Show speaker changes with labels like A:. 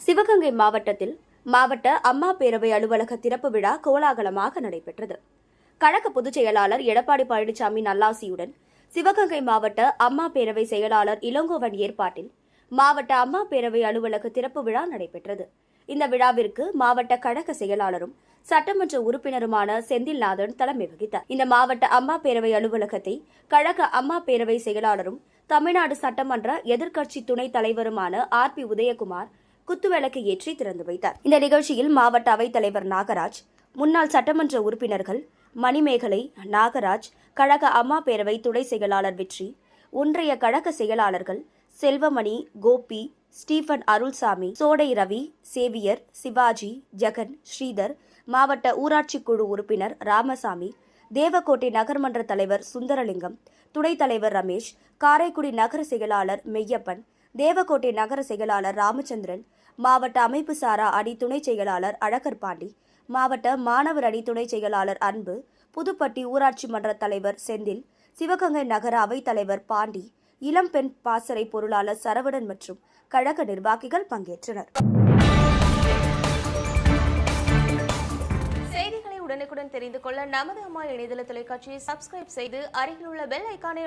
A: சிவகங்கை மாவட்டத்தில் மாவட்ட அம்மா பேரவை அலுவலக திறப்பு விழா கோலாகலமாக நடைபெற்றது. கழக பொதுச் செயலாளர் எடப்பாடி பழனிசாமி நல்லாசியுடன் சிவகங்கை மாவட்ட அம்மா பேரவை செயலாளர் இளங்கோவன் ஏற்பாட்டில் மாவட்ட அம்மா பேரவை அலுவலக திறப்பு விழா நடைபெற்றது. இந்த விழாவிற்கு மாவட்ட கழக செயலாளரும் சட்டமன்ற உறுப்பினருமான செந்தில்நாதன் தலைமை வகித்தார். இந்த மாவட்ட அம்மா பேரவை அலுவலகத்தை கழக அம்மா பேரவை செயலாளரும் தமிழ்நாடு சட்டமன்ற எதிர்க்கட்சி துணைத் தலைவருமான ஆர்.பி. உதயகுமார் குத்துவிளக்கு ஏற்றி திறந்து வைத்தார். இந்த நிகழ்ச்சியில் மாவட்ட அவைத்தலைவர் நாகராஜ், முன்னாள் சட்டமன்ற உறுப்பினர்கள் மணிமேகலை, நாகராஜ், கழக அம்மா பேரவை துணை செயலாளர் வெற்றி, ஒன்றிய கழக செயலாளர்கள் செல்வமணி, கோபி, ஸ்டீபன் அருள்சாமி, சோடை ரவி, சேவியர், சிவாஜி, ஜெகன், ஸ்ரீதர், மாவட்ட ஊராட்சி குழு உறுப்பினர் ராமசாமி, தேவக்கோட்டை நகர்மன்ற தலைவர் சுந்தரலிங்கம், துணைத் தலைவர் ரமேஷ், காரைக்குடி நகர செயலாளர் மெய்யப்பன், தேவக்கோட்டை நகர செயலாளர் ராமச்சந்திரன், மாவட்ட அமைப்பு சாரா அணி துணை செயலாளர் அழகர் பாண்டி, மாவட்ட மாணவர் அணி துணை செயலாளர் அன்பு, புதுப்பட்டி ஊராட்சி மன்ற தலைவர் செந்தில், சிவகங்கை நகர அவைத் தலைவர் பாண்டி, இளம்பெண் பாசறை பொருளாளர் சரவணன் மற்றும் கழக நிர்வாகிகள் பங்கேற்றனர்.
B: செய்திகளை உடனுக்குடன் தெரிந்து கொள்ள நமது அம்மா இணையதள தொலைக்காட்சியை சப்ஸ்கிரைப் செய்து அருகில் உள்ள பெல் ஐகானை